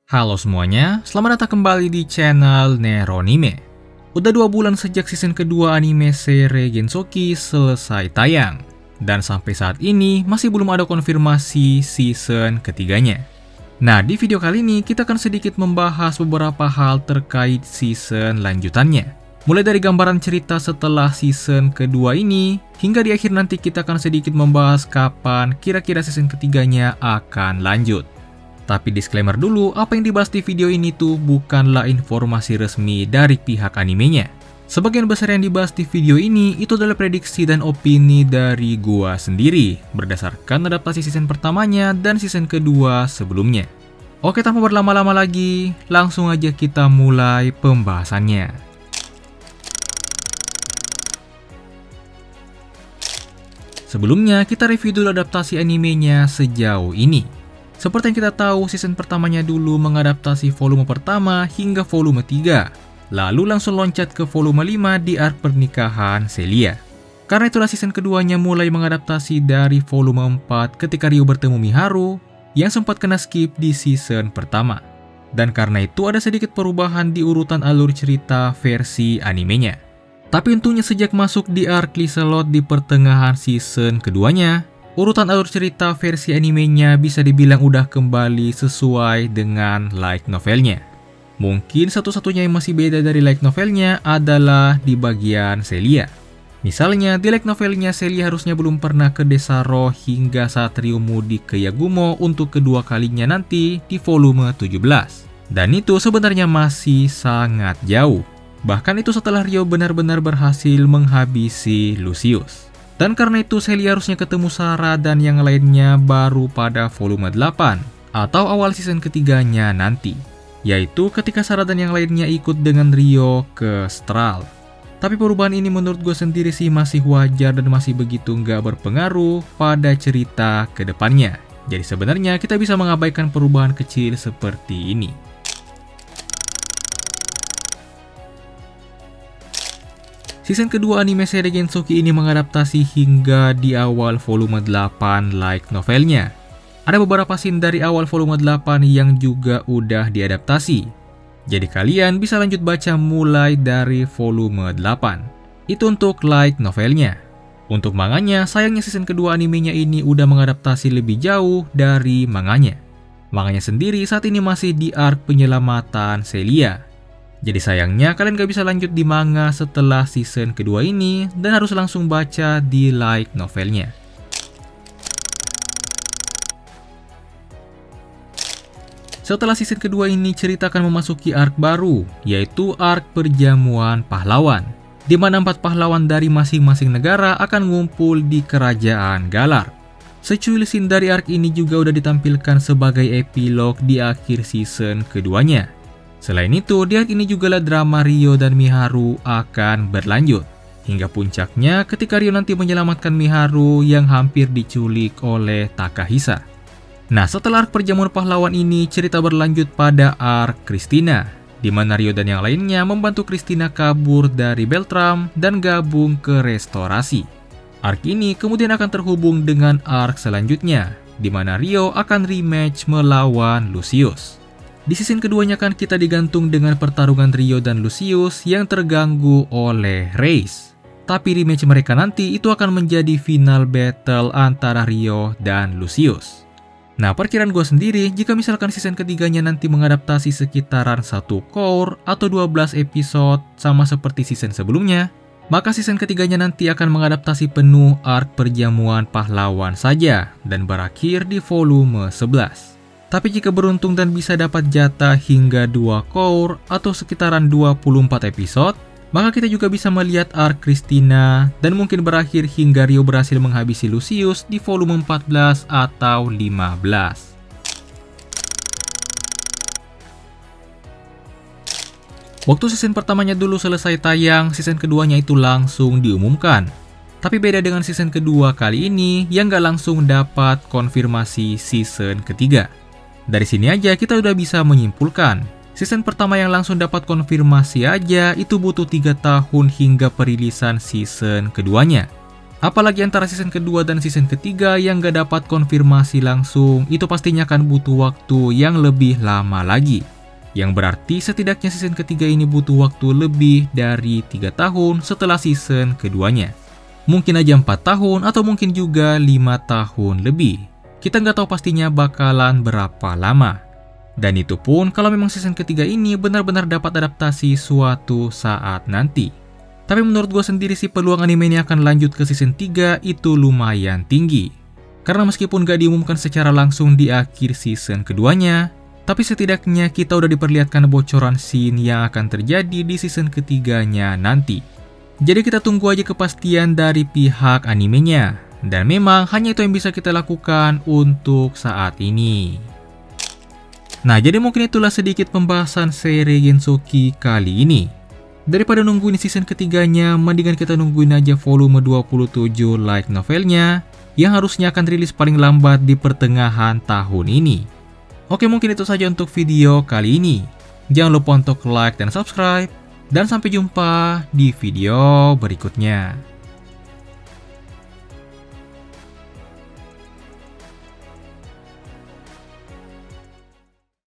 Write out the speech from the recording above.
Halo semuanya, selamat datang kembali di channel Neronime. Udah 2 bulan sejak season kedua anime seri Gensoki selesai tayang, dan sampai saat ini masih belum ada konfirmasi season ketiganya. Nah, di video kali ini kita akan sedikit membahas beberapa hal terkait season lanjutannya. Mulai dari gambaran cerita setelah season kedua ini, hingga di akhir nanti kita akan sedikit membahas kapan kira-kira season ketiganya akan lanjut. Tapi disclaimer dulu, apa yang dibahas di video ini tuh bukanlah informasi resmi dari pihak animenya. Sebagian besar yang dibahas di video ini itu adalah prediksi dan opini dari gua sendiri, berdasarkan adaptasi season pertamanya dan season kedua sebelumnya. Oke, tanpa berlama-lama lagi, langsung aja kita mulai pembahasannya. Sebelumnya, kita review dulu adaptasi animenya sejauh ini. Seperti yang kita tahu, season pertamanya dulu mengadaptasi volume pertama hingga volume 3, lalu langsung loncat ke volume 5 di arc pernikahan Celia. Karena itulah season keduanya mulai mengadaptasi dari volume 4 ketika Ryo bertemu Miharu, yang sempat kena skip di season pertama. Dan karena itu ada sedikit perubahan di urutan alur cerita versi animenya. Tapi untungnya sejak masuk di arc Liselot di pertengahan season keduanya, urutan alur cerita versi animenya bisa dibilang udah kembali sesuai dengan light novelnya. Mungkin satu-satunya yang masih beda dari light novelnya adalah di bagian Celia. Misalnya, di light novelnya Celia harusnya belum pernah ke desa Ro hingga saat Ryo mudik ke Yagumo untuk kedua kalinya nanti di volume 17. Dan itu sebenarnya masih sangat jauh. Bahkan itu setelah Ryo benar-benar berhasil menghabisi Lucius. Dan karena itu Celia harusnya ketemu Sarah dan yang lainnya baru pada volume 8 atau awal season ketiganya nanti, yaitu ketika Sarah dan yang lainnya ikut dengan Ryo ke Stral. Tapi perubahan ini menurut gue sendiri sih masih wajar dan masih begitu nggak berpengaruh pada cerita ke depannya. Jadi sebenarnya kita bisa mengabaikan perubahan kecil seperti ini. Season kedua anime seri Gensoki ini mengadaptasi hingga di awal volume 8 light novelnya. Ada beberapa scene dari awal volume 8 yang juga udah diadaptasi. Jadi kalian bisa lanjut baca mulai dari volume 8. Itu untuk light novelnya. Untuk manganya, sayangnya season kedua animenya ini udah mengadaptasi lebih jauh dari manganya. Manganya sendiri saat ini masih di arc penyelamatan Celia. Jadi sayangnya kalian gak bisa lanjut di manga setelah season kedua ini dan harus langsung baca di light novelnya. Setelah season kedua ini cerita akan memasuki arc baru, yaitu arc perjamuan pahlawan, di mana 4 pahlawan dari masing-masing negara akan ngumpul di kerajaan Galar. Secuil scene dari arc ini juga udah ditampilkan sebagai epilog di akhir season keduanya. Selain itu, di arc ini juga lah drama Ryo dan Miharu akan berlanjut. Hingga puncaknya ketika Ryo nanti menyelamatkan Miharu yang hampir diculik oleh Takahisa. Nah, setelah arc perjamuan pahlawan ini, cerita berlanjut pada arc Christina, di mana Ryo dan yang lainnya membantu Christina kabur dari Beltram dan gabung ke restorasi. Arc ini kemudian akan terhubung dengan arc selanjutnya, di mana Ryo akan rematch melawan Lucius. Di season keduanya kan kita digantung dengan pertarungan Ryo dan Lucius yang terganggu oleh race. Tapi rematch mereka nanti itu akan menjadi final battle antara Ryo dan Lucius. Nah, perkiraan gue sendiri, jika misalkan season ketiganya nanti mengadaptasi sekitaran 1 core atau 12 episode sama seperti season sebelumnya, maka season ketiganya nanti akan mengadaptasi penuh arc perjamuan pahlawan saja dan berakhir di volume 11. Tapi jika beruntung dan bisa dapat jatah hingga 2 core atau sekitaran 24 episode, maka kita juga bisa melihat arc Christina dan mungkin berakhir hingga Ryo berhasil menghabisi Lucius di volume 14 atau 15. Waktu season pertamanya dulu selesai tayang, season keduanya itu langsung diumumkan. Tapi beda dengan season kedua kali ini yang gak langsung dapat konfirmasi season ketiga. Dari sini aja kita udah bisa menyimpulkan, season pertama yang langsung dapat konfirmasi aja itu butuh 3 tahun hingga perilisan season keduanya. Apalagi antara season kedua dan season ketiga yang gak dapat konfirmasi langsung, itu pastinya akan butuh waktu yang lebih lama lagi. Yang berarti setidaknya season ketiga ini butuh waktu lebih dari 3 tahun setelah season keduanya. Mungkin aja 4 tahun atau mungkin juga 5 tahun lebih. Kita nggak tahu pastinya bakalan berapa lama. Dan itu pun kalau memang season ketiga ini benar-benar dapat adaptasi suatu saat nanti. Tapi menurut gue sendiri sih peluang anime ini akan lanjut ke season 3 itu lumayan tinggi. Karena meskipun gak diumumkan secara langsung di akhir season keduanya, tapi setidaknya kita udah diperlihatkan bocoran scene yang akan terjadi di season ketiganya nanti. Jadi kita tunggu aja kepastian dari pihak animenya. Dan memang hanya itu yang bisa kita lakukan untuk saat ini. Nah, jadi mungkin itulah sedikit pembahasan seri Gensoki kali ini. Daripada nungguin season ketiganya, mendingan kita nungguin aja volume 27 light novelnya yang harusnya akan rilis paling lambat di pertengahan tahun ini. Oke, mungkin itu saja untuk video kali ini. Jangan lupa untuk like dan subscribe, dan sampai jumpa di video berikutnya.